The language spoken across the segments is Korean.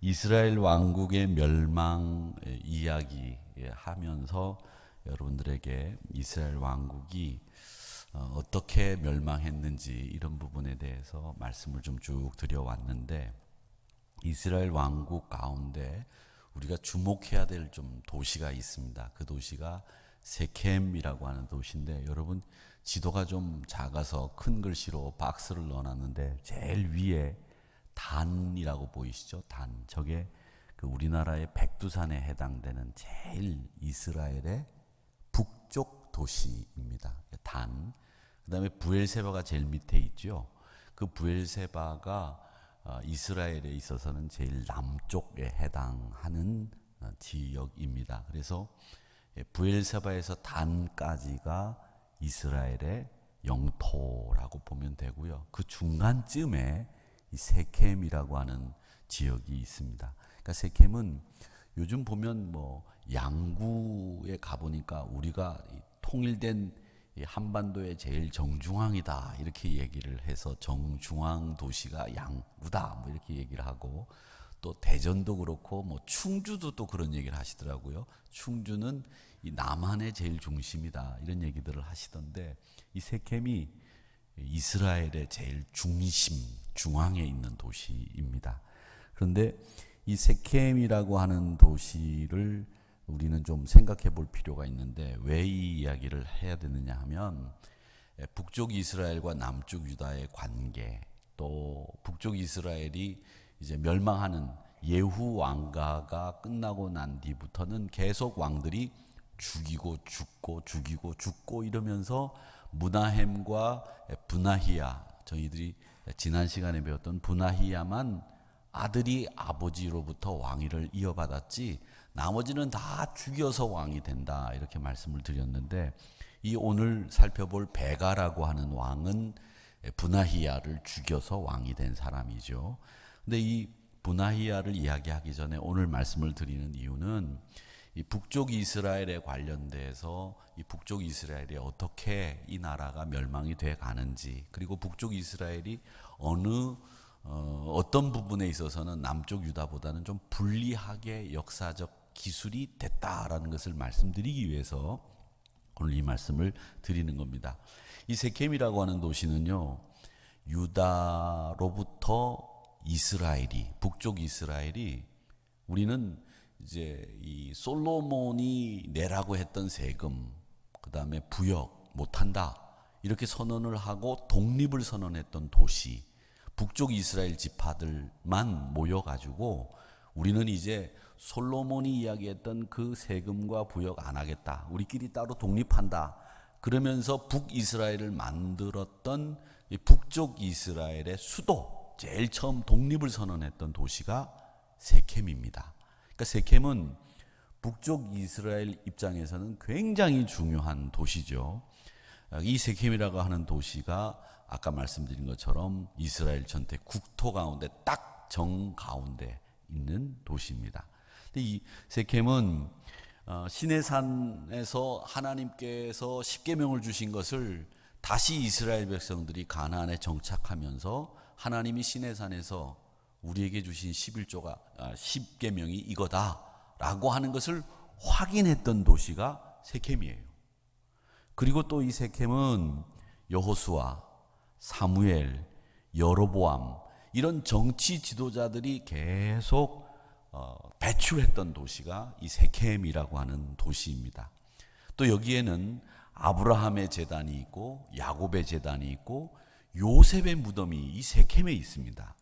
이스라엘 왕국의 멸망 이야기 하면서 여러분들에게 이스라엘 왕국이 어떻게 멸망했는지 이런 부분에 대해서 말씀을 좀 쭉 드려왔는데, 이스라엘 왕국 가운데 우리가 주목해야 될 좀 도시가 있습니다. 그 도시가 세켐이라고 하는 도시인데, 여러분 지도가 좀 작아서 큰 글씨로 박스를 넣어놨는데 제일 위에 단이라고 보이시죠? 단. 저게 그 우리나라의 백두산에 해당되는 제일 이스라엘의 북쪽 도시입니다. 단. 그 다음에 부엘세바가 제일 밑에 있죠. 그 부엘세바가 이스라엘에 있어서는 제일 남쪽에 해당하는 지역입니다. 그래서 부엘세바에서 단까지가 이스라엘의 영토라고 보면 되고요. 그 중간쯤에 이 세켐이라고 하는 지역이 있습니다. 그러니까 세켐은 요즘 보면 뭐 양구에 가보니까 우리가 통일된 이 한반도의 제일 정중앙이다 이렇게 얘기를 해서 정중앙 도시가 양구다 뭐 이렇게 얘기를 하고, 또 대전도 그렇고 뭐 충주도 또 그런 얘기를 하시더라고요. 충주는 이 남한의 제일 중심이다 이런 얘기들을 하시던데, 이 세켐이 이스라엘의 제일 중심 중앙에 있는 도시입니다. 그런데 이 세켐이라고 하는 도시를 우리는 좀 생각해 볼 필요가 있는데, 왜 이 이야기를 해야 되느냐 하면, 북쪽 이스라엘과 남쪽 유다의 관계, 또 북쪽 이스라엘이 이제 멸망하는 예후 왕가가 끝나고 난 뒤부터는 계속 왕들이 죽이고 죽고 죽이고 죽고 이러면서 므나헴과 브나히야, 저희들이 지난 시간에 배웠던 브나히야만 아들이 아버지로부터 왕위를 이어받았지 나머지는 다 죽여서 왕이 된다 이렇게 말씀을 드렸는데, 이 오늘 살펴볼 베가라고 하는 왕은 브나히야를 죽여서 왕이 된 사람이죠. 근데 이 브나히야를 이야기하기 전에 오늘 말씀을 드리는 이유는, 이 북쪽 이스라엘에 관련돼서 이 북쪽 이스라엘이 어떻게 이 나라가 멸망이 돼 가는지, 그리고 북쪽 이스라엘이 어떤 부분에 있어서는 남쪽 유다보다는 좀 불리하게 역사적 기술이 됐다라는 것을 말씀드리기 위해서 오늘 이 말씀을 드리는 겁니다. 이 세켐이라고 하는 도시는요, 유다로부터 이스라엘이, 북쪽 이스라엘이, 우리는 이제 이 솔로몬이 내라고 했던 세금, 그 다음에 부역 못한다 이렇게 선언을 하고 독립을 선언했던 도시, 북쪽 이스라엘 지파들만 모여가지고 우리는 이제 솔로몬이 이야기했던 그 세금과 부역 안 하겠다, 우리끼리 따로 독립한다 그러면서 북이스라엘을 만들었던 이 북쪽 이스라엘의 수도, 제일 처음 독립을 선언했던 도시가 세켐입니다. 그러니까 세켐은 북쪽 이스라엘 입장에서는 굉장히 중요한 도시죠. 이 세켐이라고 하는 도시가 아까 말씀드린 것처럼 이스라엘 전체 국토 가운데 딱 정가운데 있는 도시입니다. 근데 이 세켐은 시내산에서 하나님께서 십계명을 주신 것을 다시 이스라엘 백성들이 가나안에 정착하면서 하나님이 시내산에서 우리에게 주신 11조가 10계명이 이거다라고 하는 것을 확인했던 도시가 세켐이에요. 그리고 또 이 세켐은 여호수아, 사무엘, 여로보암 이런 정치 지도자들이 계속 배출했던 도시가 이 세켐이라고 하는 도시입니다. 또 여기에는 아브라함의 제단이 있고 야곱의 제단이 있고 요셉의 무덤이 이 세켐에 있습니다.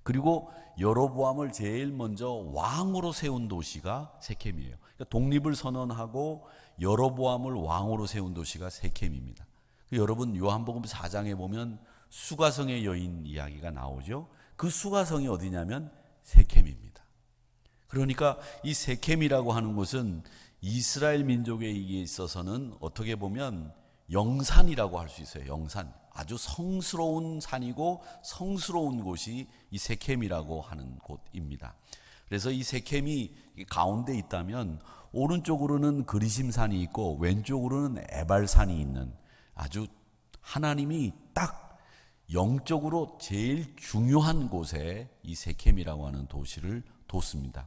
그리고 여로보암을 제일 먼저 왕으로 세운 도시가 세켐이에요. 그러니까 독립을 선언하고 여로보암을 왕으로 세운 도시가 세켐입니다. 여러분 요한복음 4장에 보면 수가성의 여인 이야기가 나오죠. 그 수가성이 어디냐면 세켐입니다. 그러니까 이 세켐이라고 하는 곳은 이스라엘 민족에 있어서는 어떻게 보면 영산이라고 할 수 있어요. 영산. 아주 성스러운 산이고 성스러운 곳이 이 세켐이라고 하는 곳입니다. 그래서 이 세켐이 가운데 있다면 오른쪽으로는 그리심산이 있고 왼쪽으로는 에발산이 있는, 아주 하나님이 딱 영적으로 제일 중요한 곳에 이 세켐이라고 하는 도시를 뒀습니다.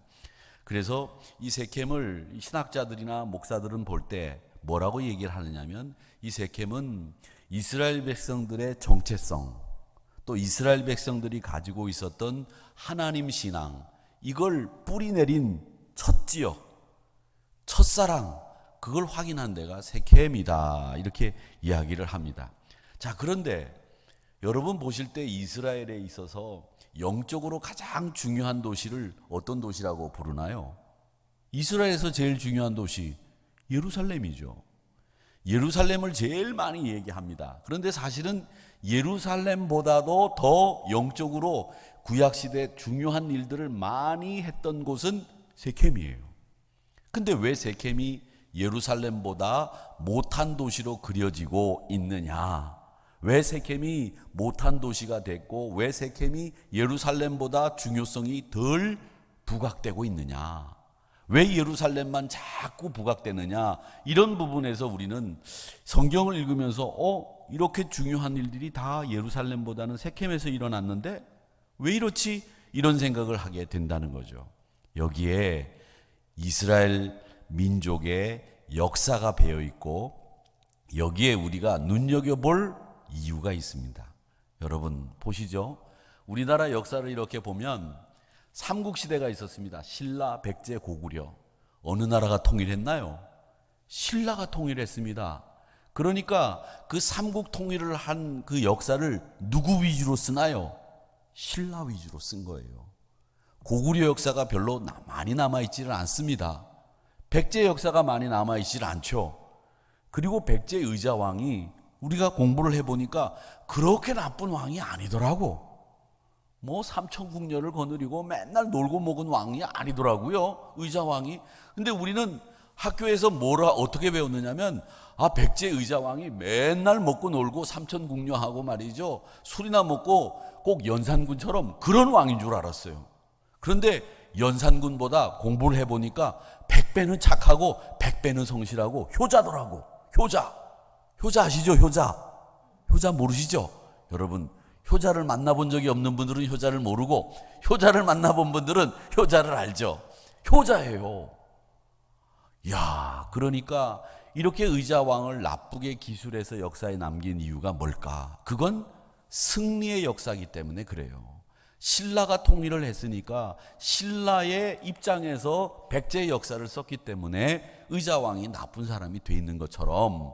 그래서 이 세켐을 신학자들이나 목사들은 볼 때 뭐라고 얘기를 하느냐면, 이 세켐은 이스라엘 백성들의 정체성, 또 이스라엘 백성들이 가지고 있었던 하나님 신앙, 이걸 뿌리내린 첫 지역, 첫사랑, 그걸 확인한 데가 세켐이다, 이렇게 이야기를 합니다. 자, 그런데 여러분 보실 때 이스라엘에 있어서 영적으로 가장 중요한 도시를 어떤 도시라고 부르나요? 이스라엘에서 제일 중요한 도시 예루살렘이죠. 예루살렘을 제일 많이 얘기합니다. 그런데 사실은 예루살렘보다도 더 영적으로 구약시대 중요한 일들을 많이 했던 곳은 세켐이에요. 근데 왜 세켐이 예루살렘보다 못한 도시로 그려지고 있느냐? 왜 세켐이 못한 도시가 됐고, 왜 세켐이 예루살렘보다 중요성이 덜 부각되고 있느냐? 왜 예루살렘만 자꾸 부각되느냐? 이런 부분에서 우리는 성경을 읽으면서 이렇게 중요한 일들이 다 예루살렘보다는 세켐에서 일어났는데 왜 이렇지? 이런 생각을 하게 된다는 거죠. 여기에 이스라엘 민족의 역사가 배어 있고, 여기에 우리가 눈여겨볼 이유가 있습니다. 여러분 보시죠. 우리나라 역사를 이렇게 보면 삼국시대가 있었습니다. 신라, 백제, 고구려. 어느 나라가 통일했나요? 신라가 통일했습니다. 그러니까 그 삼국 통일을 한 그 역사를 누구 위주로 쓰나요? 신라 위주로 쓴 거예요. 고구려 역사가 별로 많이 남아있지는 않습니다. 백제 역사가 많이 남아있지 않죠. 그리고 백제 의자왕이 우리가 공부를 해보니까 그렇게 나쁜 왕이 아니더라고. 뭐 삼천국녀를 거느리고 맨날 놀고 먹은 왕이 아니더라고요, 의자왕이. 근데 우리는 학교에서 어떻게 배웠느냐면, 백제 의자왕이 맨날 먹고 놀고 삼천국녀하고 말이죠, 술이나 먹고 꼭 연산군처럼 그런 왕인 줄 알았어요. 그런데 연산군보다 공부를 해보니까 100배는 착하고 100배는 성실하고 효자더라고. 효자 아시죠? 효자 모르시죠? 여러분, 효자를 만나본 적이 없는 분들은 효자를 모르고, 효자를 만나본 분들은 효자를 알죠. 효자예요. 그러니까 이렇게 의자왕을 나쁘게 기술해서 역사에 남긴 이유가 뭘까? 그건 승리의 역사이기 때문에 그래요. 신라가 통일을 했으니까 신라의 입장에서 백제의 역사를 썼기 때문에 의자왕이 나쁜 사람이 돼 있는 것처럼,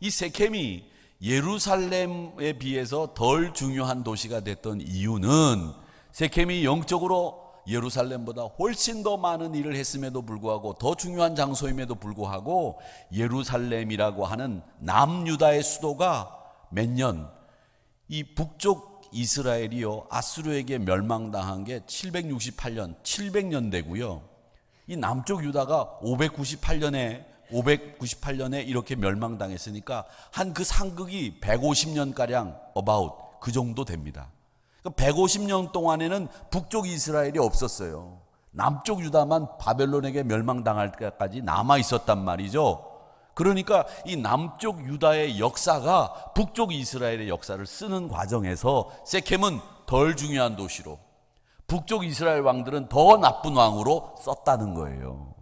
이 세켐이 예루살렘에 비해서 덜 중요한 도시가 됐던 이유는, 세켐이 영적으로 예루살렘보다 훨씬 더 많은 일을 했음에도 불구하고, 더 중요한 장소임에도 불구하고, 예루살렘이라고 하는 남유다의 수도가 몇 년, 이 북쪽 이스라엘이요, 아수르에게 멸망당한 게 768년, 700년 되고요. 이 남쪽 유다가 598년에 이렇게 멸망당했으니까 한 그 상극이 150년가량 about 그 정도 됩니다. 150년 동안에는 북쪽 이스라엘이 없었어요. 남쪽 유다만 바벨론에게 멸망당할 때까지 남아 있었단 말이죠. 그러니까 이 남쪽 유다의 역사가 북쪽 이스라엘의 역사를 쓰는 과정에서 세켐은 덜 중요한 도시로, 북쪽 이스라엘 왕들은 더 나쁜 왕으로 썼다는 거예요.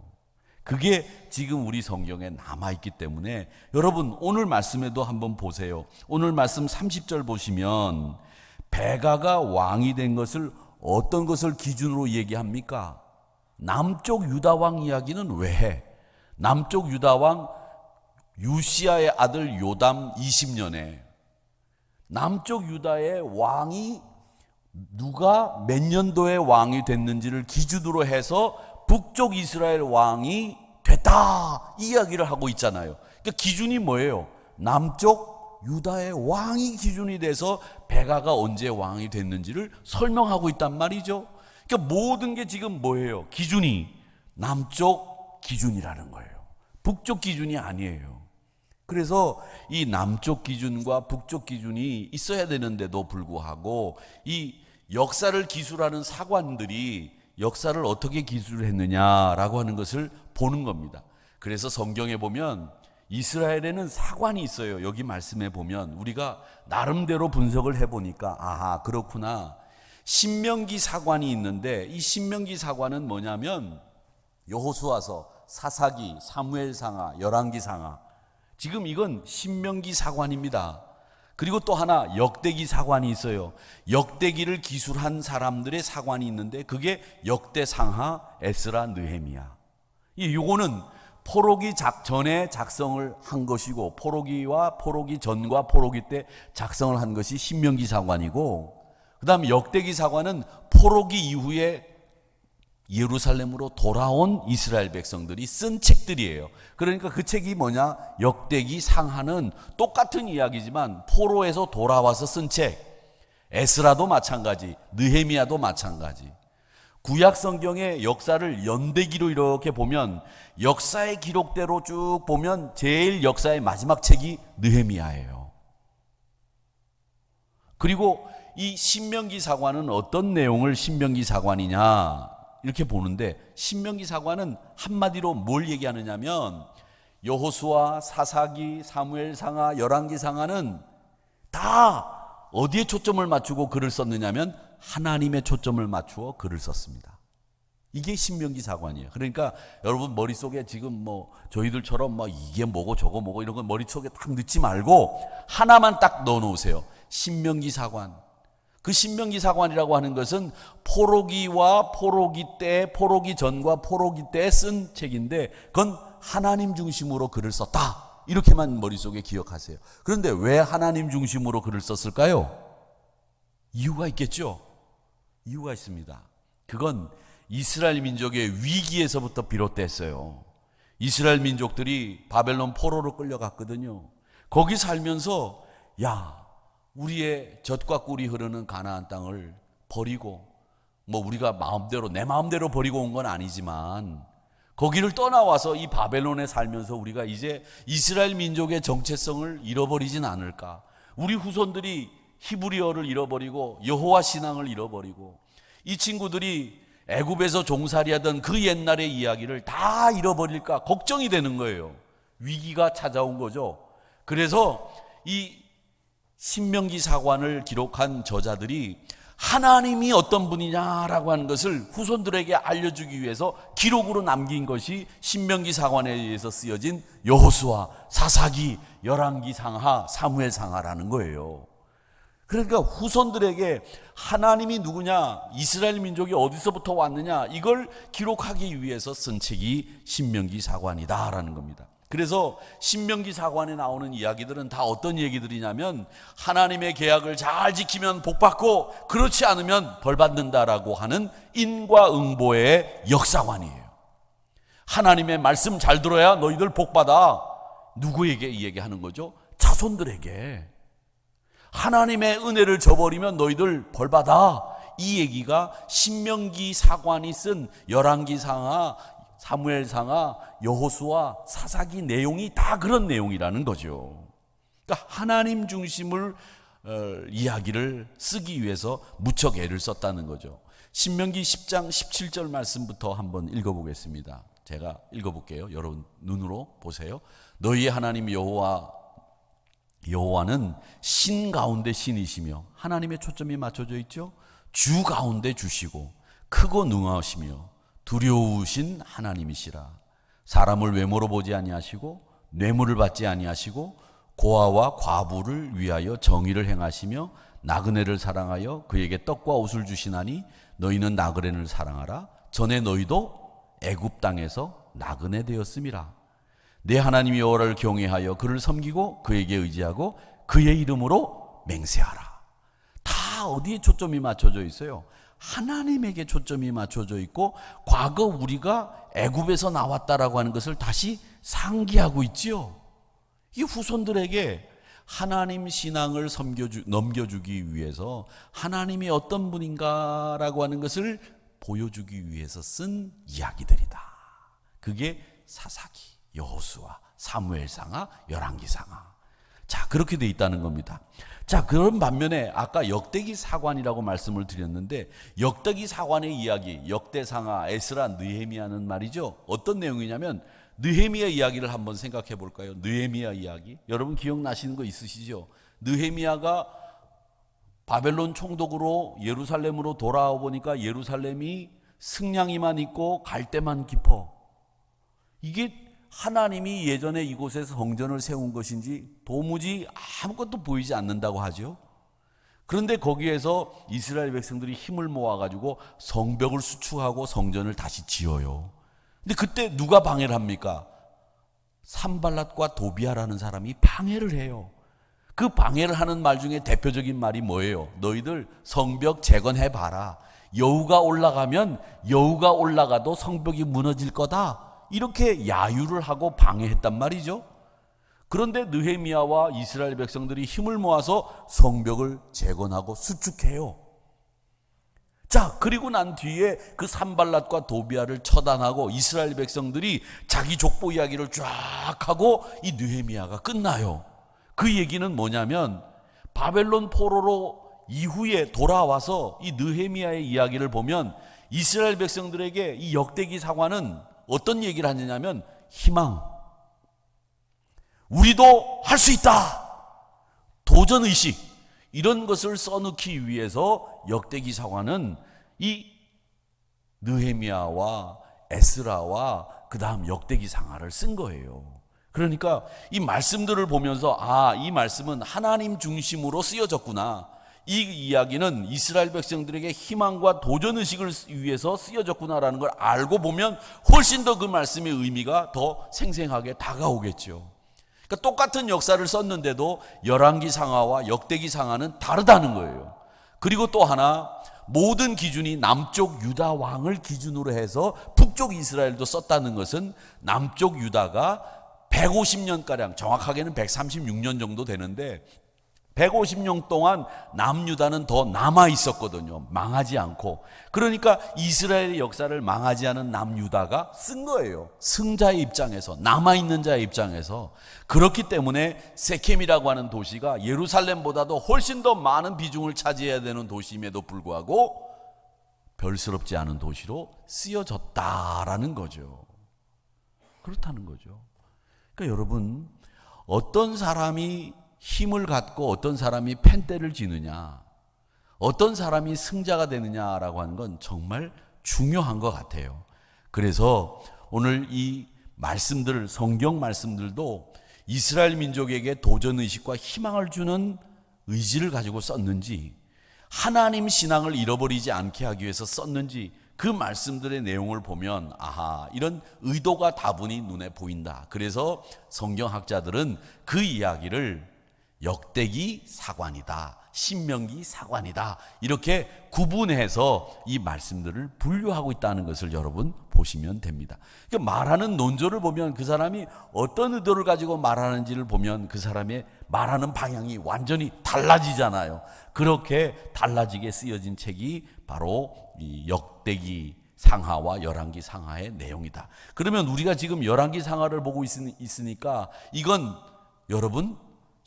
그게 지금 우리 성경에 남아있기 때문에, 여러분 오늘 말씀에도 한번 보세요. 오늘 말씀 30절 보시면 베가가 왕이 된 것을 어떤 것을 기준으로 얘기합니까? 남쪽 유다왕 이야기는 왜 해? 남쪽 유다왕 유시야의 아들 요담 20년에 남쪽 유다의 왕이 누가 몇 년도에 왕이 됐는지를 기준으로 해서 북쪽 이스라엘 왕이 됐다, 이 이야기를 하고 있잖아요. 그러니까 기준이 뭐예요? 남쪽 유다의 왕이 기준이 돼서 베가가 언제 왕이 됐는지를 설명하고 있단 말이죠. 그러니까 모든 게 지금 뭐예요? 기준이 남쪽 기준이라는 거예요. 북쪽 기준이 아니에요. 그래서 이 남쪽 기준과 북쪽 기준이 있어야 되는데도 불구하고 이 역사를 기술하는 사관들이 역사를 어떻게 기술했느냐라고 하는 것을 보는 겁니다. 그래서 성경에 보면 이스라엘에는 사관이 있어요. 여기 말씀에 보면 우리가 나름대로 분석을 해보니까, 아하, 그렇구나. 신명기 사관이 있는데 이 신명기 사관은 뭐냐면 여호수아서, 사사기, 사무엘상하, 열왕기상하, 지금 이건 신명기 사관입니다. 그리고 또 하나 역대기 사관이 있어요. 역대기를 기술한 사람들의 사관이 있는데 그게 역대상하, 에스라, 느헤미야. 요거는 포로기 전에 작성을 한 것이고, 포로기와 포로기 전과 포로기 때 작성을 한 것이 신명기 사관이고, 그 다음에 역대기 사관은 포로기 이후에 예루살렘으로 돌아온 이스라엘 백성들이 쓴 책들이에요. 그러니까 그 책이 뭐냐? 역대기, 상하는 똑같은 이야기지만 포로에서 돌아와서 쓴 책. 에스라도 마찬가지, 느헤미야도 마찬가지. 구약 성경의 역사를 연대기로 이렇게 보면, 역사의 기록대로 쭉 보면 제일 역사의 마지막 책이 느헤미야예요. 그리고 이 신명기 사관은 어떤 내용을 신명기 사관이냐 이렇게 보는데, 신명기 사관은 한마디로 뭘 얘기하느냐면 여호수아, 사사기, 사무엘상하, 열왕기상하는 다 어디에 초점을 맞추고 글을 썼느냐면 하나님의 초점을 맞추어 글을 썼습니다. 이게 신명기 사관이에요. 그러니까 여러분 머릿속에 지금 저희들처럼 이게 뭐고 저거 뭐고 이런 거 머릿속에 딱 넣지 말고 하나만 딱 넣어 놓으세요. 신명기 사관. 그 신명기 사관이라고 하는 것은 포로기와 포로기 때, 포로기 전과 포로기 때 쓴 책인데 그건 하나님 중심으로 글을 썼다, 이렇게만 머릿속에 기억하세요. 그런데 왜 하나님 중심으로 글을 썼을까요? 이유가 있겠죠. 이유가 있습니다. 그건 이스라엘 민족의 위기에서부터 비롯됐어요. 이스라엘 민족들이 바벨론 포로로 끌려갔거든요. 거기 살면서 우리의 젖과 꿀이 흐르는 가나안 땅을 버리고, 우리가 내 마음대로 버리고 온 건 아니지만 거기를 떠나와서 이 바벨론에 살면서 우리가 이제 이스라엘 민족의 정체성을 잃어버리진 않을까. 우리 후손들이 히브리어를 잃어버리고 여호와 신앙을 잃어버리고 이 친구들이 애굽에서 종살이하던 그 옛날의 이야기를 다 잃어버릴까 걱정이 되는 거예요. 위기가 찾아온 거죠. 그래서 이 신명기 사관을 기록한 저자들이 하나님이 어떤 분이냐라고 하는 것을 후손들에게 알려주기 위해서 기록으로 남긴 것이 신명기 사관에 의해서 쓰여진 여호수아, 사사기, 열왕기상하, 사무엘상하라는 거예요. 그러니까 후손들에게 하나님이 누구냐, 이스라엘 민족이 어디서부터 왔느냐, 이걸 기록하기 위해서 쓴 책이 신명기 사관이다라는 겁니다. 그래서 신명기 사관에 나오는 이야기들은 다 어떤 얘기들이냐면 하나님의 계약을 잘 지키면 복받고 그렇지 않으면 벌받는다라고 하는 인과응보의 역사관이에요. 하나님의 말씀 잘 들어야 너희들 복받아. 누구에게 이 얘기하는 거죠? 자손들에게. 하나님의 은혜를 저버리면 너희들 벌받아. 이 얘기가 신명기 사관이 쓴 열왕기상하, 사무엘상하, 여호수아, 사사기 내용이 다 그런 내용이라는 거죠. 그러니까 하나님 중심을 이야기를 쓰기 위해서 무척 애를 썼다는 거죠. 신명기 10장 17절 말씀부터 한번 읽어보겠습니다. 제가 읽어볼게요. 여러분 눈으로 보세요. 너희의 하나님 여호와는 신 가운데 신이시며, 하나님의 초점이 맞춰져 있죠. 주 가운데 주시고 크고 능하시며 두려우신 하나님이시라. 사람을 외모로 보지 아니하시고 뇌물을 받지 아니하시고 고아와 과부를 위하여 정의를 행하시며 나그네를 사랑하여 그에게 떡과 옷을 주시나니 너희는 나그네를 사랑하라. 전에 너희도 애굽 땅에서 나그네 되었음이라. 내 하나님 여호와를 경외하여 그를 섬기고 그에게 의지하고 그의 이름으로 맹세하라. 다 어디에 초점이 맞춰져 있어요? 하나님에게 초점이 맞춰져 있고, 과거 우리가 애굽에서 나왔다라고 하는 것을 다시 상기하고 있지요. 이 후손들에게 하나님 신앙을 넘겨주기 위해서 하나님이 어떤 분인가라고 하는 것을 보여주기 위해서 쓴 이야기들이다. 그게 사사기, 여호수아, 사무엘상하, 열왕기상하. 자, 그렇게 돼 있다는 겁니다. 자, 그런 반면에 아까 역대기 사관이라고 말씀을 드렸는데, 역대기 사관의 이야기, 역대상하, 에스라, 느헤미야는 말이죠. 어떤 내용이냐면 느헤미야 이야기를 한번 생각해 볼까요? 느헤미야 이야기. 여러분 기억나시는 거 있으시죠? 느헤미야가 바벨론 총독으로 예루살렘으로 돌아와 보니까 예루살렘이 승냥이만 있고 갈대만 깊어. 이게 하나님이 예전에 이곳에 성전을 세운 것인지 도무지 아무것도 보이지 않는다고 하죠. 그런데 거기에서 이스라엘 백성들이 힘을 모아가지고 성벽을 수축하고 성전을 다시 지어요. 근데 그때 누가 방해를 합니까? 산발랏과 도비아라는 사람이 방해를 해요. 그 방해를 하는 말 중에 대표적인 말이 뭐예요? 너희들 성벽 재건해봐라. 여우가 올라가면 여우가 올라가도 성벽이 무너질 거다. 이렇게 야유를 하고 방해했단 말이죠. 그런데 느헤미야와 이스라엘 백성들이 힘을 모아서 성벽을 재건하고 수축해요. 자, 그리고 난 뒤에 그 산발랏과 도비아를 처단하고 이스라엘 백성들이 자기 족보 이야기를 쫙 하고 이 느헤미야가 끝나요. 그 얘기는 뭐냐면 바벨론 포로로 이후에 돌아와서 이 느헤미야의 이야기를 보면 이스라엘 백성들에게 이 역대기 사관은 어떤 얘기를 하느냐면 희망, 우리도 할 수 있다, 도전의식, 이런 것을 써넣기 위해서 역대기 사관은 이 느헤미야와 에스라와 그 다음 역대기 상하를 쓴 거예요. 그러니까 이 말씀들을 보면서 이 말씀은 하나님 중심으로 쓰여졌구나, 이 이야기는 이스라엘 백성들에게 희망과 도전의식을 위해서 쓰여졌구나라는 걸 알고 보면 훨씬 더 그 말씀의 의미가 더 생생하게 다가오겠죠. 그러니까 똑같은 역사를 썼는데도 열왕기 상하와 역대기 상하는 다르다는 거예요. 그리고 또 하나, 모든 기준이 남쪽 유다 왕을 기준으로 해서 북쪽 이스라엘도 썼다는 것은 남쪽 유다가 150년가량, 정확하게는 136년 정도 되는데 150년 동안 남유다는 더 남아 있었거든요. 망하지 않고. 그러니까 이스라엘의 역사를 망하지 않은 남유다가 쓴 거예요. 승자의 입장에서, 남아있는 자의 입장에서. 그렇기 때문에 세켐이라고 하는 도시가 예루살렘보다도 훨씬 더 많은 비중을 차지해야 되는 도시임에도 불구하고 별스럽지 않은 도시로 쓰여졌다라는 거죠. 그렇다는 거죠. 그러니까 여러분, 어떤 사람이 힘을 갖고 어떤 사람이 펜대를 지느냐, 어떤 사람이 승자가 되느냐라고 하는 건 정말 중요한 것 같아요. 그래서 오늘 이 말씀들, 성경 말씀들도 이스라엘 민족에게 도전의식과 희망을 주는 의지를 가지고 썼는지, 하나님 신앙을 잃어버리지 않게 하기 위해서 썼는지, 그 말씀들의 내용을 보면 이런 의도가 다분히 눈에 보인다. 그래서 성경학자들은 그 이야기를 역대기 사관이다, 신명기 사관이다, 이렇게 구분해서 이 말씀들을 분류하고 있다는 것을 여러분 보시면 됩니다. 그러니까 말하는 논조를 보면 그 사람이 어떤 의도를 가지고 말하는지를 보면 그 사람의 말하는 방향이 완전히 달라지잖아요. 그렇게 달라지게 쓰여진 책이 바로 이 역대기 상하와 열왕기 상하의 내용이다. 그러면 우리가 지금 열왕기 상하를 보고 있으니까 이건 여러분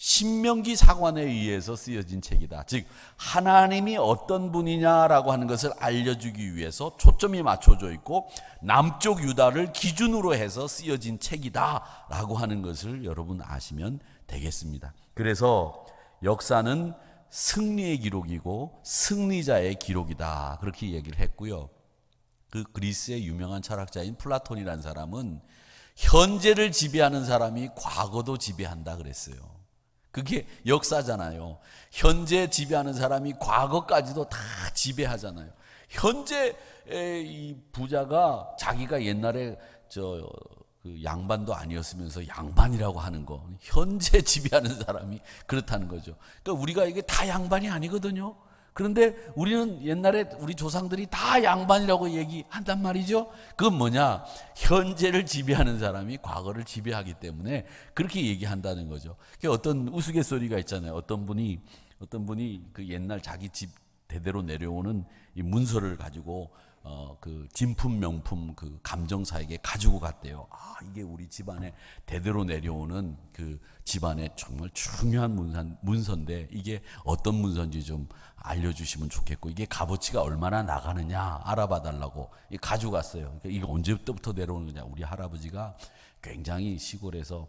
신명기 사관에 의해서 쓰여진 책이다. 즉 하나님이 어떤 분이냐라고 하는 것을 알려주기 위해서 초점이 맞춰져 있고 남쪽 유다를 기준으로 해서 쓰여진 책이다 라고 하는 것을 여러분 아시면 되겠습니다. 그래서 역사는 승리의 기록이고 승리자의 기록이다, 그렇게 얘기를 했고요. 그 그리스의 유명한 철학자인 플라톤이라는 사람은 현재를 지배하는 사람이 과거도 지배한다 그랬어요. 그게 역사잖아요. 현재 지배하는 사람이 과거까지도 다 지배하잖아요. 현재 이 부자가 자기가 옛날에 그 양반도 아니었으면서 양반이라고 하는 거, 현재 지배하는 사람이 그렇다는 거죠. 그러니까 우리가 이게 다 양반이 아니거든요. 그런데 우리는 옛날에 우리 조상들이 다 양반이라고 얘기한단 말이죠. 그건 뭐냐? 현재를 지배하는 사람이 과거를 지배하기 때문에 그렇게 얘기한다는 거죠. 어떤 우스갯소리가 있잖아요. 어떤 분이 그 옛날 자기 집 대대로 내려오는 이 문서를 가지고 그 진품 명품 그 감정사에게 가지고 갔대요. 이게 우리 집안에 대대로 내려오는 그 집안의 정말 중요한 문서인데 이게 어떤 문서인지 좀 알려주시면 좋겠고 이게 값어치가 얼마나 나가느냐 알아봐 달라고 가지고 갔어요. 그러니까 이게 언제부터 내려오는 거냐? 우리 할아버지가 굉장히 시골에서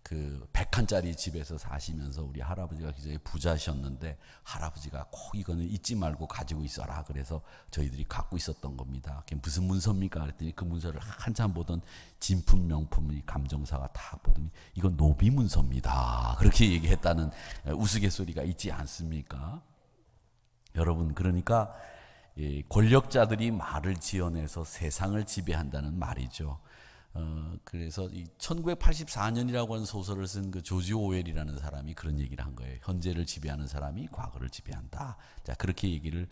그 100칸짜리 집에서 사시면서 우리 할아버지가 굉장히 부자셨는데 할아버지가 꼭 이거는 잊지 말고 가지고 있어라 그래서 저희들이 갖고 있었던 겁니다. 그게 무슨 문서입니까? 그랬더니 그 문서를 한참 보던 진품 명품의 감정사가 다 보더니 이건 노비 문서입니다. 그렇게 얘기했다는 우스갯소리가 있지 않습니까? 여러분, 그러니까 권력자들이 말을 지어내서 세상을 지배한다는 말이죠. 그래서 이 1984년이라고 하는 소설을 쓴 그 조지 오웰이라는 사람이 그런 얘기를 한 거예요. 현재를 지배하는 사람이 과거를 지배한다. 자, 그렇게 얘기를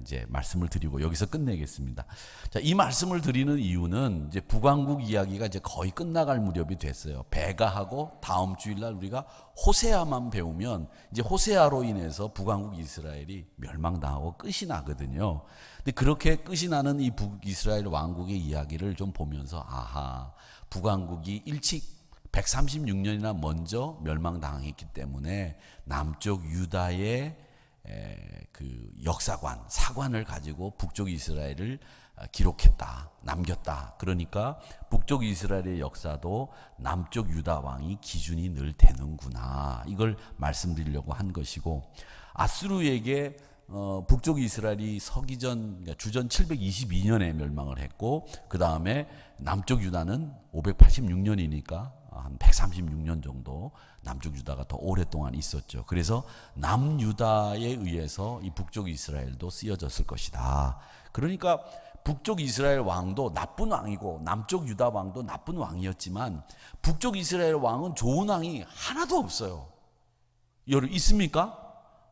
이제 말씀을 드리고 여기서 끝내겠습니다. 자, 이 말씀을 드리는 이유는 이제 북왕국 이야기가 이제 거의 끝나갈 무렵이 됐어요. 배가하고 다음 주일날 우리가 호세아만 배우면 이제 호세아로 인해서 북왕국 이스라엘이 멸망당하고 끝이 나거든요. 근데 그렇게 끝이 나는 이 북이스라엘 왕국의 이야기를 좀 보면서 아하, 북왕국이 일찍 136년이나 먼저 멸망당했기 때문에 남쪽 유다의 그 역사관, 사관을 가지고 북쪽 이스라엘을 기록했다, 남겼다. 그러니까 북쪽 이스라엘의 역사도 남쪽 유다 왕이 기준이 늘 되는구나. 이걸 말씀드리려고 한 것이고, 아수르에게 북쪽 이스라엘이 서기전 주전 722년에 멸망을 했고, 그 다음에 남쪽 유다는 586년이니까 한 136년 정도 남쪽 유다가 더 오랫동안 있었죠. 그래서 남유다에 의해서 이 북쪽 이스라엘도 쓰여졌을 것이다. 그러니까 북쪽 이스라엘 왕도 나쁜 왕이고 남쪽 유다 왕도 나쁜 왕이었지만 북쪽 이스라엘 왕은 좋은 왕이 하나도 없어요. 여러분 있습니까?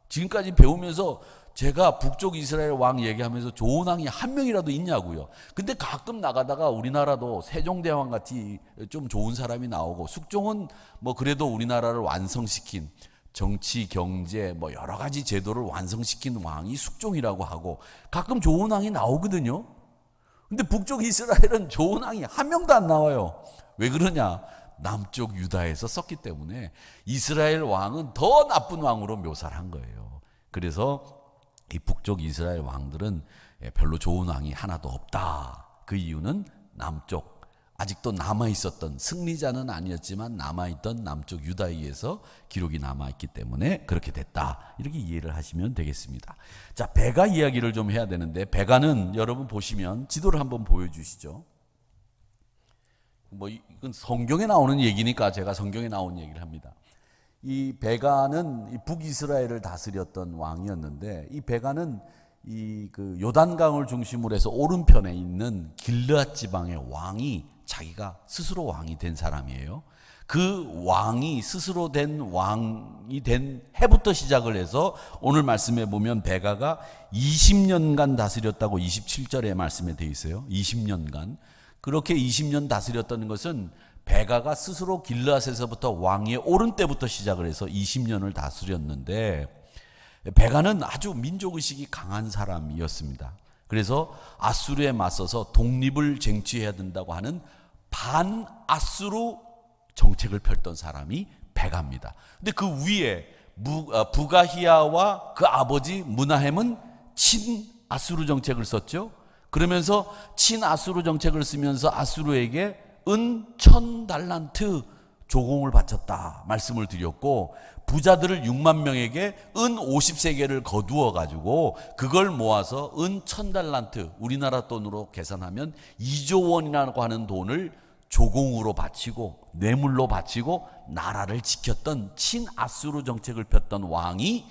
지금까지 배우면서 제가 북쪽 이스라엘 왕 얘기하면서 좋은 왕이 한 명이라도 있냐고요. 근데 가끔 나가다가 우리나라도 세종대왕 같이 좀 좋은 사람이 나오고, 숙종은 뭐 그래도 우리나라를 완성시킨 정치, 경제 뭐 여러 가지 제도를 완성시킨 왕이 숙종이라고 하고 가끔 좋은 왕이 나오거든요. 근데 북쪽 이스라엘은 좋은 왕이 한 명도 안 나와요. 왜 그러냐? 남쪽 유다에서 썼기 때문에 이스라엘 왕은 더 나쁜 왕으로 묘사를 한 거예요. 그래서 이 북쪽 이스라엘 왕들은 별로 좋은 왕이 하나도 없다. 그 이유는 남쪽, 아직도 남아있었던, 승리자는 아니었지만 남아있던 남쪽 유다에 의해서 기록이 남아있기 때문에 그렇게 됐다. 이렇게 이해를 하시면 되겠습니다. 자, 베가 이야기를 좀 해야 되는데, 베가는 여러분 보시면 지도를 한번 보여주시죠. 뭐 이건 성경에 나오는 얘기니까 제가 성경에 나온 얘기를 합니다. 이 베가는 북이스라엘을 다스렸던 왕이었는데, 이 베가는 이 그 요단강을 중심으로 해서 오른편에 있는 길르앗 지방의 왕이 자기가 스스로 왕이 된 사람이에요. 그 왕이 스스로 된 왕이 된 해부터 시작을 해서 오늘 말씀에 보면 베가가 20년간 다스렸다고 27절에 말씀에 되어 있어요. 20년간. 그렇게 20년 다스렸다는 것은 베가가 스스로 길르앗에서부터 왕위에 오른 때부터 시작을 해서 20년을 다스렸는데, 베가는 아주 민족의식이 강한 사람이었습니다. 그래서 아수르에 맞서서 독립을 쟁취해야 된다고 하는 반아수르 정책을 펼던 사람이 베가입니다. 근데 그 위에 부가히야와 그 아버지 므나헴은 친아수르 정책을 썼죠. 그러면서 친아수르 정책을 쓰면서 아수르에게 은 1000달란트 조공을 바쳤다 말씀을 드렸고, 부자들을 6만 명에게 은 50세겔을 거두어 가지고 그걸 모아서 은 1000달란트, 우리나라 돈으로 계산하면 2조 원이라고 하는 돈을 조공으로 바치고 뇌물로 바치고 나라를 지켰던 친아수르 정책을 폈던 왕이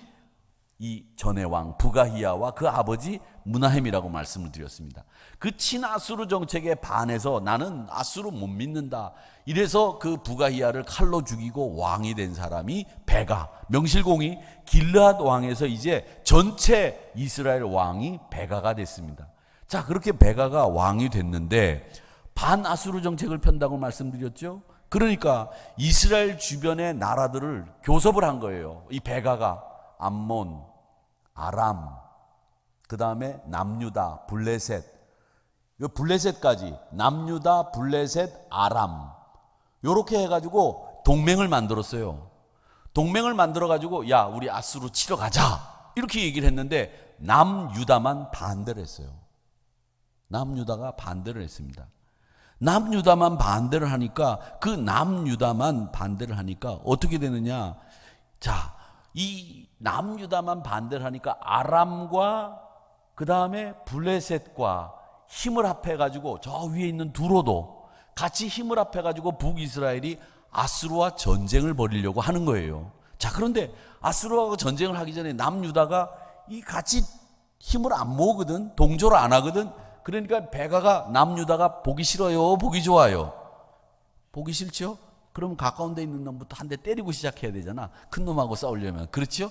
이 전의 왕 부가히야와 그 아버지 므나헴이라고 말씀을 드렸습니다. 그 친아수르 정책에 반해서 나는 아수르 못 믿는다, 이래서 그 부가히야를 칼로 죽이고 왕이 된 사람이 베가, 명실공히 길르앗 왕에서 이제 전체 이스라엘 왕이 베가가 됐습니다. 자, 그렇게 베가가 왕이 됐는데 반아수르 정책을 편다고 말씀드렸죠. 그러니까 이스라엘 주변의 나라들을 교섭을 한 거예요. 이 베가가 암몬, 아람, 그 다음에 남유다, 블레셋, 블레셋까지, 남유다, 블레셋, 아람, 요렇게 해가지고 동맹을 만들었어요. 동맹을 만들어가지고 야, 우리 아수르 치러 가자, 이렇게 얘기를 했는데 남유다만 반대를 했어요. 남유다가 반대를 했습니다. 남유다만 반대를 하니까, 그 남유다만 반대를 하니까 어떻게 되느냐? 자, 이 남유다만 반대를 하니까 아람과 그 다음에 블레셋과 힘을 합해가지고 저 위에 있는 두로도 같이 힘을 합해가지고 북이스라엘이 아수르와 전쟁을 벌이려고 하는 거예요. 자, 그런데 아수르와 전쟁을 하기 전에 남유다가 이 같이 힘을 안 모으거든, 동조를 안 하거든. 그러니까 베가가 남유다가 보기 싫어요, 보기 좋아요? 보기 싫죠? 그러면 가까운 데 있는 놈부터 한 대 때리고 시작해야 되잖아, 큰 놈하고 싸우려면. 그렇죠?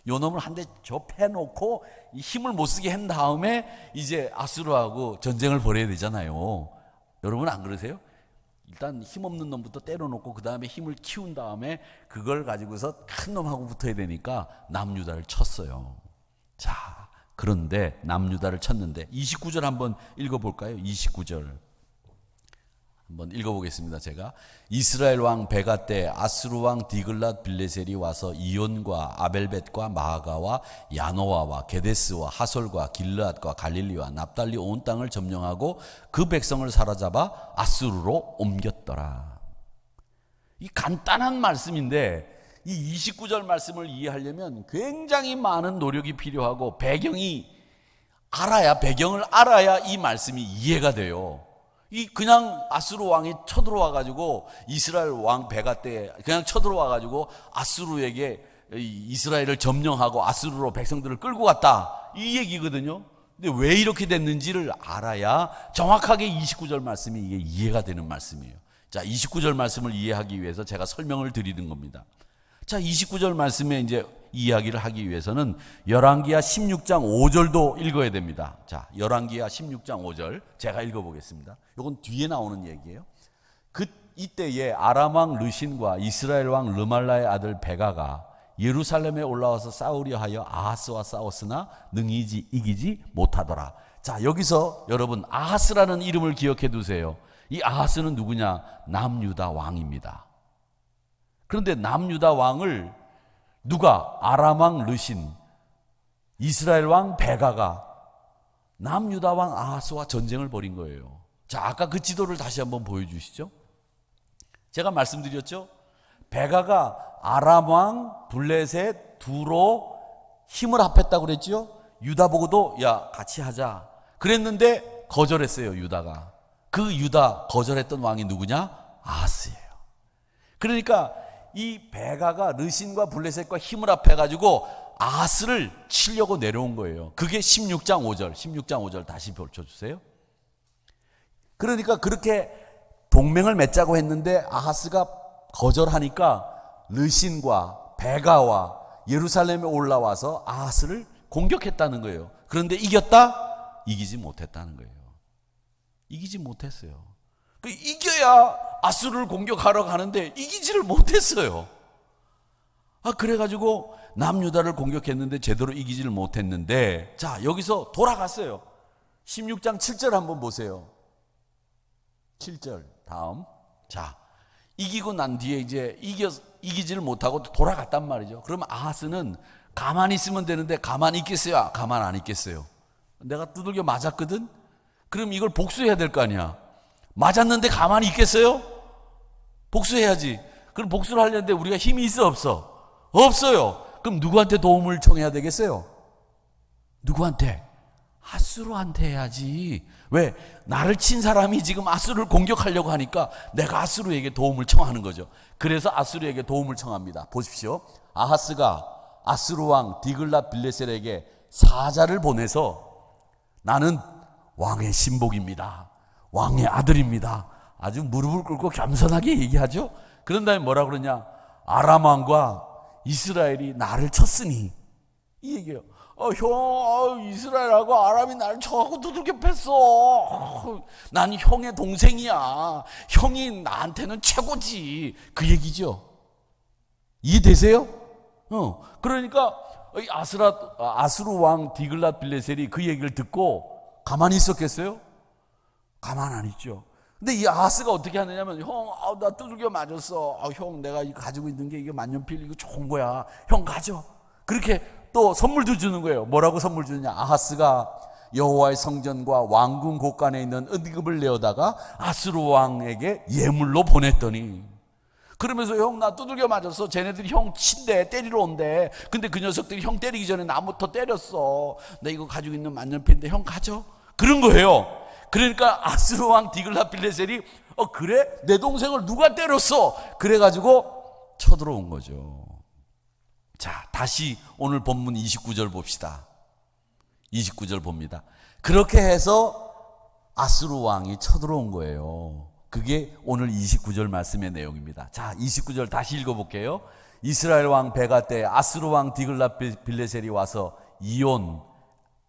요 놈을 한 대 접해놓고 힘을 못 쓰게 한 다음에 이제 아수르하고 전쟁을 벌여야 되잖아요. 여러분 안 그러세요? 일단 힘없는 놈부터 때려놓고 그 다음에 힘을 키운 다음에 그걸 가지고서 큰 놈하고 붙어야 되니까 남유다를 쳤어요. 자, 그런데 남유다를 쳤는데 29절 한번 읽어볼까요? 29절 한번 읽어보겠습니다. 제가 이스라엘 왕 베가 때 아수르 왕 디글랏 빌레셀이 와서 이온과 아벨벳과 마아가와 야노아와 게데스와 하솔과 길르앗과 갈릴리와 납달리 온 땅을 점령하고 그 백성을 사로잡아 아수르로 옮겼더라. 이 간단한 말씀인데 이 29절 말씀을 이해하려면 굉장히 많은 노력이 필요하고 배경을 알아야 이 말씀이 이해가 돼요. 이 그냥 아수르 왕이 쳐들어와 가지고 이스라엘 왕 베가 때 그냥 쳐들어와 가지고 아수르에게 이스라엘을 점령하고 아수르로 백성들을 끌고 갔다, 이 얘기거든요. 근데 왜 이렇게 됐는지를 알아야 정확하게 29절 말씀이 이게 이해가 되는 말씀이에요. 자, 29절 말씀을 이해하기 위해서 제가 설명을 드리는 겁니다. 자, 29절 말씀에 이제 이야기를 하기 위해서는 열왕기하 16장 5절도 읽어야 됩니다. 자, 열왕기하 16장 5절 제가 읽어보겠습니다. 이건 뒤에 나오는 얘기예요. 이때에 아람 왕 르신과 이스라엘 왕 르말라의 아들 베가가 예루살렘에 올라와서 싸우려 하여 아하스와 싸웠으나 능히 이기지 못하더라. 자, 여기서 여러분 아하스라는 이름을 기억해 두세요. 이 아하스는 누구냐? 남유다 왕입니다. 그런데 남유다 왕을 누가? 아람 왕 르신, 이스라엘 왕 베가가 남유다 왕 아하스와 전쟁을 벌인 거예요. 자, 아까 그 지도를 다시 한번 보여주시죠. 제가 말씀드렸죠. 베가가 아람 왕, 블레셋, 두로 힘을 합했다고 그랬죠. 유다 보고도 야, 같이 하자 그랬는데 거절했어요, 유다가. 그 유다 거절했던 왕이 누구냐? 아하스예요. 그러니까 이 베가가 르신과 블레셋과 힘을 합해가지고 아하스를 치려고 내려온 거예요. 그게 16장 5절 다시 펼쳐주세요. 그러니까 그렇게 동맹을 맺자고 했는데 아하스가 거절하니까 르신과 베가와 예루살렘에 올라와서 아하스를 공격했다는 거예요. 그런데 이겼다? 이기지 못했다는 거예요. 이기지 못했어요. 이겨야 아수르를 공격하러 가는데 이기지를 못했어요. 그래가지고 남유다를 공격했는데 제대로 이기지를 못했는데, 자, 여기서 돌아갔어요. 16장 7절 한번 보세요. 7절 다음. 자, 이기고 난 뒤에 이제 이기지를 못하고 돌아갔단 말이죠. 그러면 아하스는 가만히 있으면 되는데 가만히 있겠어요? 가만 안 있겠어요? 내가 두들겨 맞았거든? 그럼 이걸 복수해야 될 거 아니야. 맞았는데 가만히 있겠어요? 복수해야지. 그럼 복수를 하려는데 우리가 힘이 있어 없어? 없어요. 그럼 누구한테 도움을 청해야 되겠어요? 누구한테? 아수르한테 해야지. 왜? 나를 친 사람이 지금 아수르를 공격하려고 하니까 내가 아수르에게 도움을 청하는 거죠. 그래서 아수르에게 도움을 청합니다. 보십시오. 아하스가 아수르 왕 디글랏 빌레셀에게 사자를 보내서 나는 왕의 신복입니다, 왕의 아들입니다, 아주 무릎을 꿇고 겸손하게 얘기하죠. 그런 다음에 뭐라 그러냐? 아람 왕과 이스라엘이 나를 쳤으니, 이 얘기예요. 형, 이스라엘하고 아람이 나를 쳐갖고 두들겨 팼어. 난 형의 동생이야. 형이 나한테는 최고지. 그 얘기죠. 이해되세요? 그러니까 아수르 왕 디글랏 빌레셀이 그 얘기를 듣고 가만히 있었겠어요? 가만 안 있죠. 근데 이 아하스가 어떻게 하느냐면, 형, 나 두들겨 맞았어. 형, 내가 가지고 있는 게 이게 만년필, 이거 좋은 거야. 형, 가져. 그렇게 또 선물도 주는 거예요. 뭐라고 선물 주느냐? 아하스가 여호와의 성전과 왕궁 곳간에 있는 은금을 내어다가 아수르 왕에게 예물로 보냈더니, 그러면서 형 나 두들겨 맞았어. 쟤네들이 형 친대, 때리러 온대. 근데 그 녀석들이 형 때리기 전에 나부터 때렸어. 나 이거 가지고 있는 만년필인데 형 가져. 그런 거예요. 그러니까 아수르 왕 디글라필레셀이 그래? 내 동생을 누가 때렸어? 그래가지고 쳐들어온 거죠. 자, 다시 오늘 본문 29절 봅시다. 29절 봅니다. 그렇게 해서 아수르 왕이 쳐들어온 거예요. 그게 오늘 29절 말씀의 내용입니다. 자, 29절 다시 읽어볼게요. 이스라엘 왕 베가 때 아수르 왕 디글라필레셀이 와서 이온,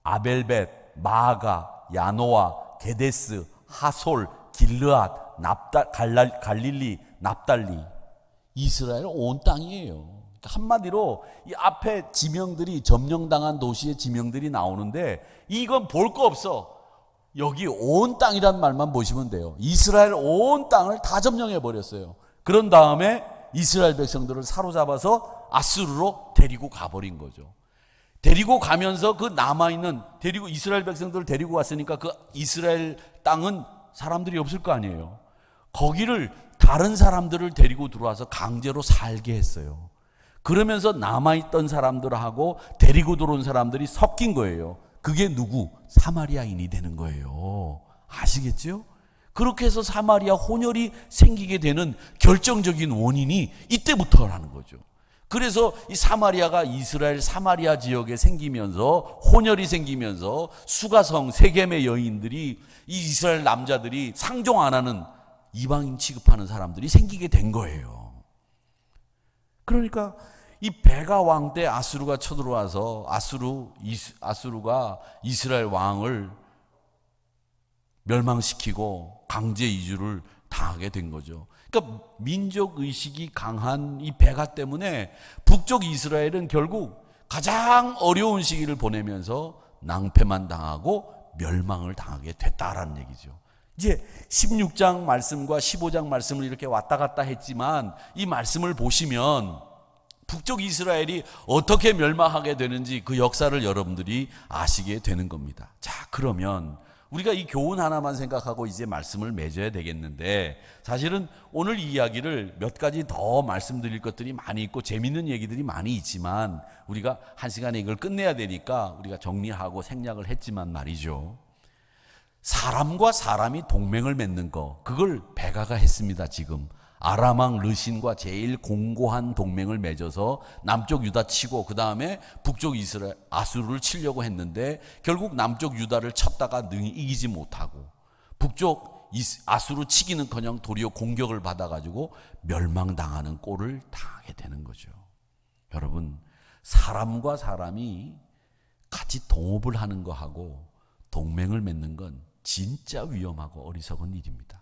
아벨벳, 마아가, 야노아, 게데스, 하솔, 길르앗, 갈릴리, 납달리, 이스라엘 온 땅이에요. 한마디로 이 앞에 지명들이, 점령당한 도시의 지명들이 나오는데 이건 볼 거 없어. 여기 온 땅이란 말만 보시면 돼요. 이스라엘 온 땅을 다 점령해 버렸어요. 그런 다음에 이스라엘 백성들을 사로잡아서 아수르로 데리고 가버린 거죠. 데리고 가면서 그 남아있는, 이스라엘 백성들을 데리고 갔으니까 그 이스라엘 땅은 사람들이 없을 거 아니에요. 거기를 다른 사람들을 데리고 들어와서 강제로 살게 했어요. 그러면서 남아있던 사람들하고 데리고 들어온 사람들이 섞인 거예요. 그게 누구? 사마리아인이 되는 거예요. 아시겠죠? 그렇게 해서 사마리아 혼혈이 생기게 되는 결정적인 원인이 이때부터라는 거죠. 그래서 이 사마리아가 이스라엘 사마리아 지역에 생기면서, 혼혈이 생기면서 수가성 세겜의 여인들이, 이 이스라엘 남자들이 상종 안 하는 이방인 취급하는 사람들이 생기게 된 거예요. 그러니까 이 베가 왕 때 아수르가 쳐들어와서 아수르가 이스라엘 왕을 멸망시키고 강제 이주를 당하게 된 거죠. 그러니까 민족 의식이 강한 이 베가 때문에 북쪽 이스라엘은 결국 가장 어려운 시기를 보내면서 낭패만 당하고 멸망을 당하게 됐다라는 얘기죠. 이제 16장 말씀과 15장 말씀을 이렇게 왔다 갔다 했지만 이 말씀을 보시면 북쪽 이스라엘이 어떻게 멸망하게 되는지 그 역사를 여러분들이 아시게 되는 겁니다. 자, 그러면 우리가 이 교훈 하나만 생각하고 이제 말씀을 맺어야 되겠는데, 사실은 오늘 이야기를 몇 가지 더 말씀드릴 것들이 많이 있고 재밌는 얘기들이 많이 있지만 우리가 한 시간에 이걸 끝내야 되니까 우리가 정리하고 생략을 했지만 말이죠. 사람과 사람이 동맹을 맺는 거, 그걸 베가가 했습니다. 지금 아람왕 르신과 제일 공고한 동맹을 맺어서 남쪽 유다 치고 그 다음에 북쪽 이스라엘 아수르를 치려고 했는데 결국 남쪽 유다를 쳤다가 능히 이기지 못하고 북쪽 아수르 치기는커녕 도리어 공격을 받아가지고 멸망당하는 꼴을 당하게 되는 거죠. 여러분, 사람과 사람이 같이 동업을 하는 거하고 동맹을 맺는 건 진짜 위험하고 어리석은 일입니다.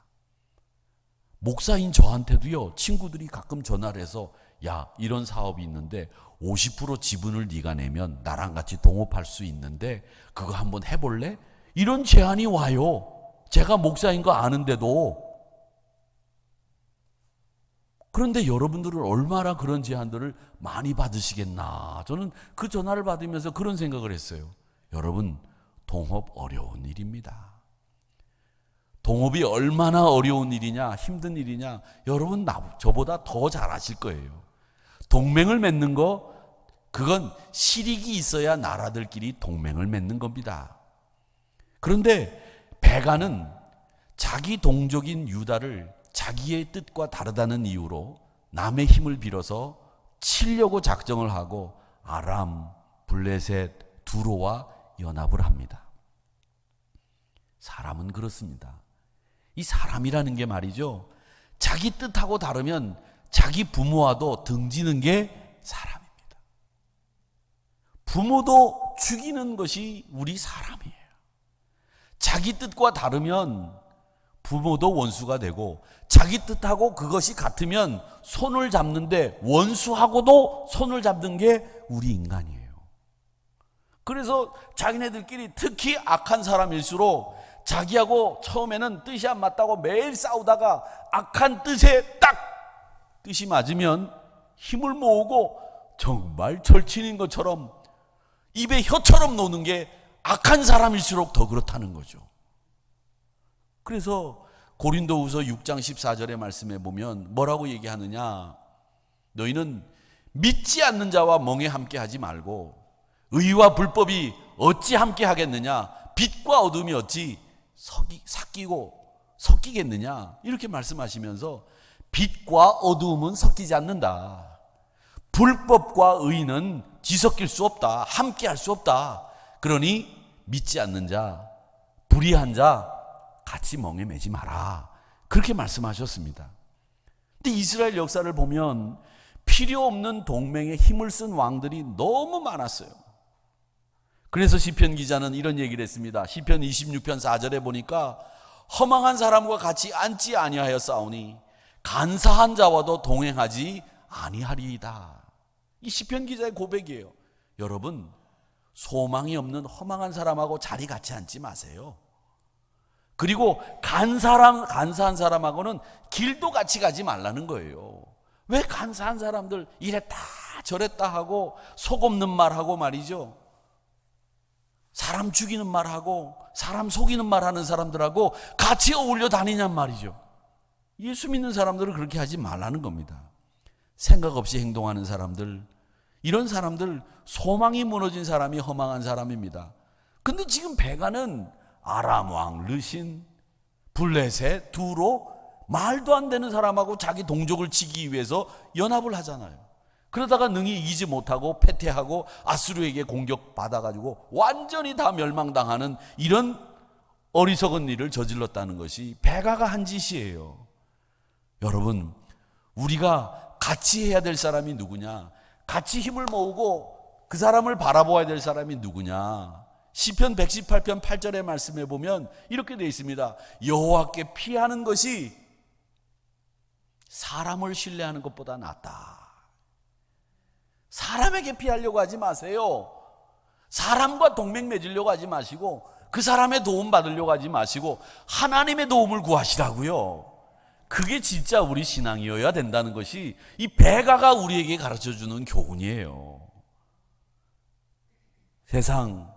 목사인 저한테도요, 친구들이 가끔 전화를 해서 야, 이런 사업이 있는데 50% 지분을 네가 내면 나랑 같이 동업할 수 있는데 그거 한번 해볼래? 이런 제안이 와요. 제가 목사인 거 아는데도. 그런데 여러분들은 얼마나 그런 제안들을 많이 받으시겠나. 저는 그 전화를 받으면서 그런 생각을 했어요. 여러분, 동업 어려운 일입니다. 동업이 얼마나 어려운 일이냐, 힘든 일이냐, 여러분 저보다 더 잘 아실 거예요. 동맹을 맺는 거, 그건 실익이 있어야 나라들끼리 동맹을 맺는 겁니다. 그런데 베가는 자기 동족인 유다를 자기의 뜻과 다르다는 이유로 남의 힘을 빌어서 치려고 작정을 하고 아람, 블레셋, 두로와 연합을 합니다. 사람은 그렇습니다. 이 사람이라는 게 말이죠, 자기 뜻하고 다르면 자기 부모와도 등지는 게 사람입니다. 부모도 죽이는 것이 우리 사람이에요. 자기 뜻과 다르면 부모도 원수가 되고 자기 뜻하고 그것이 같으면 손을 잡는데 원수하고도 손을 잡는 게 우리 인간이에요. 그래서 자기네들끼리 특히 악한 사람일수록 자기하고 처음에는 뜻이 안 맞다고 매일 싸우다가 악한 뜻에 딱 뜻이 맞으면 힘을 모으고 정말 절친인 것처럼 입에 혀처럼 노는 게 악한 사람일수록 더 그렇다는 거죠. 그래서 고린도후서 6장 14절의 말씀에 보면 뭐라고 얘기하느냐? 너희는 믿지 않는 자와 멍에 함께 하지 말고 의와 불법이 어찌 함께 하겠느냐? 빛과 어둠이 어찌 섞이겠느냐? 이렇게 말씀하시면서 빛과 어둠은 섞이지 않는다. 불법과 의는 뒤섞일 수 없다. 함께 할 수 없다. 그러니 믿지 않는 자, 불의한 자 같이 멍에 매지 마라. 그렇게 말씀하셨습니다. 근데 이스라엘 역사를 보면 필요 없는 동맹에 힘을 쓴 왕들이 너무 많았어요. 그래서 시편 기자는 이런 얘기를 했습니다. 시편 26편 4절에 보니까 허망한 사람과 같이 앉지 아니하여 싸우니 간사한 자와도 동행하지 아니하리이다. 이 시편 기자의 고백이에요. 여러분, 소망이 없는 허망한 사람하고 자리 같이 앉지 마세요. 그리고 간사한 사람하고는 길도 같이 가지 말라는 거예요. 왜 간사한 사람들 이랬다 저랬다 하고 속 없는 말하고 말이죠, 사람 죽이는 말하고 사람 속이는 말하는 사람들하고 같이 어울려 다니냔 말이죠. 예수 믿는 사람들은 그렇게 하지 말라는 겁니다. 생각 없이 행동하는 사람들, 이런 사람들, 소망이 무너진 사람이 허망한 사람입니다. 근데 지금 베가는 아람 왕 르신, 블레셋, 두로, 말도 안 되는 사람하고 자기 동족을 치기 위해서 연합을 하잖아요. 그러다가 능히 이기지 못하고 패퇴하고 아수르에게 공격받아가지고 완전히 다 멸망당하는 이런 어리석은 일을 저질렀다는 것이 베가가 한 짓이에요. 여러분, 우리가 같이 해야 될 사람이 누구냐? 같이 힘을 모으고 그 사람을 바라보아야 될 사람이 누구냐? 시편 118편 8절의 말씀에 보면 이렇게 되어 있습니다. 여호와께 피하는 것이 사람을 신뢰하는 것보다 낫다. 사람에게 피하려고 하지 마세요. 사람과 동맹 맺으려고 하지 마시고 그 사람의 도움 받으려고 하지 마시고 하나님의 도움을 구하시라고요. 그게 진짜 우리 신앙이어야 된다는 것이 이 베가가 우리에게 가르쳐주는 교훈이에요. 세상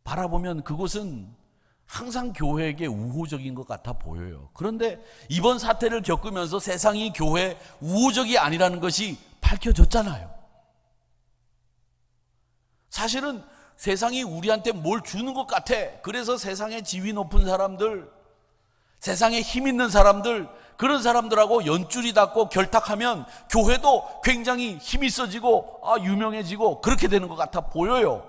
바라보면 그곳은 항상 교회에게 우호적인 것 같아 보여요. 그런데 이번 사태를 겪으면서 세상이 교회 우호적이 아니라는 것이 밝혀졌잖아요. 사실은 세상이 우리한테 뭘 주는 것 같아. 그래서 세상에 지위 높은 사람들, 세상에 힘 있는 사람들, 그런 사람들하고 연줄이 닿고 결탁하면 교회도 굉장히 힘이 있어지고 유명해지고 그렇게 되는 것 같아 보여요.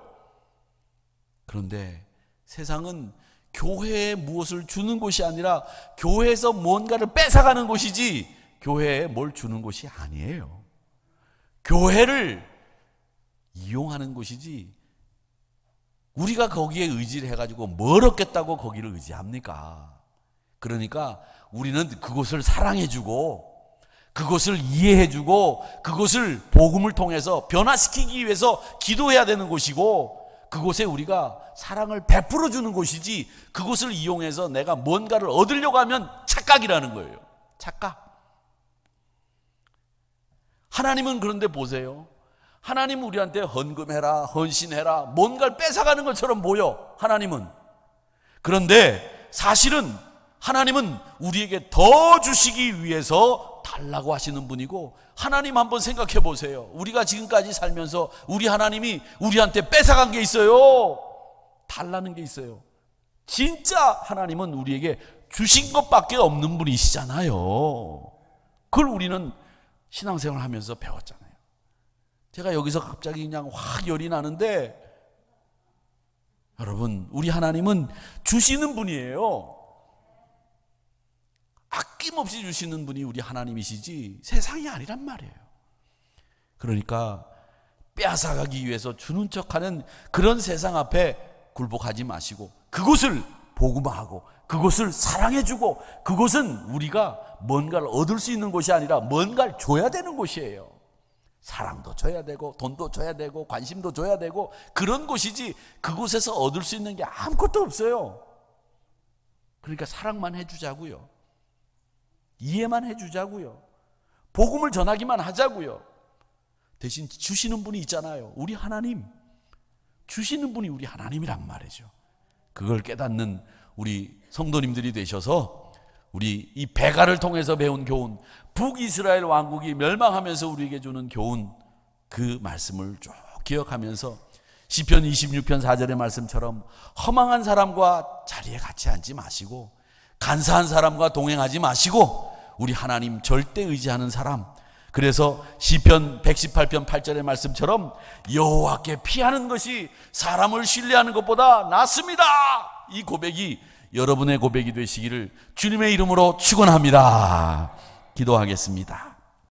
그런데 세상은 교회에 무엇을 주는 곳이 아니라 교회에서 뭔가를 뺏어가는 곳이지 교회에 뭘 주는 곳이 아니에요. 교회를 이용하는 곳이지 우리가 거기에 의지를 해가지고 뭘 얻겠다고 거기를 의지합니까? 그러니까 우리는 그곳을 사랑해주고 그곳을 이해해주고 그곳을 복음을 통해서 변화시키기 위해서 기도해야 되는 곳이고 그곳에 우리가 사랑을 베풀어 주는 곳이지 그곳을 이용해서 내가 뭔가를 얻으려고 하면 착각이라는 거예요. 착각. 하나님은 그런데 보세요. 하나님은 우리한테 헌금해라, 헌신해라, 뭔가를 뺏어가는 것처럼 보여, 하나님은. 그런데 사실은 하나님은 우리에게 더 주시기 위해서 달라고 하시는 분이고, 하나님 한번 생각해 보세요. 우리가 지금까지 살면서 우리 하나님이 우리한테 뺏어간 게 있어요? 달라는 게 있어요? 진짜 하나님은 우리에게 주신 것밖에 없는 분이시잖아요. 그걸 우리는 신앙생활 하면서 배웠잖아요. 제가 여기서 갑자기 그냥 확 열이 나는데, 여러분, 우리 하나님은 주시는 분이에요. 아낌없이 주시는 분이 우리 하나님이시지 세상이 아니란 말이에요. 그러니까 빼앗아가기 위해서 주는 척하는 그런 세상 앞에 굴복하지 마시고 그곳을 복음화하고 그곳을 사랑해주고 그곳은 우리가 뭔가를 얻을 수 있는 곳이 아니라 뭔가를 줘야 되는 곳이에요. 사랑도 줘야 되고 돈도 줘야 되고 관심도 줘야 되고 그런 곳이지 그곳에서 얻을 수 있는 게 아무것도 없어요. 그러니까 사랑만 해주자고요. 이해만 해주자고요. 복음을 전하기만 하자고요. 대신 주시는 분이 있잖아요. 우리 하나님. 주시는 분이 우리 하나님이란 말이죠. 그걸 깨닫는 우리 성도님들이 되셔서 우리 이 베가를 통해서 배운 교훈, 북이스라엘 왕국이 멸망하면서 우리에게 주는 교훈, 그 말씀을 쭉 기억하면서 시편 26편 4절의 말씀처럼 허망한 사람과 자리에 같이 앉지 마시고 간사한 사람과 동행하지 마시고 우리 하나님 절대 의지하는 사람, 그래서 시편 118편 8절의 말씀처럼 여호와께 피하는 것이 사람을 신뢰하는 것보다 낫습니다. 이 고백이 여러분의 고백이 되시기를 주님의 이름으로 축원합니다. 기도하겠습니다.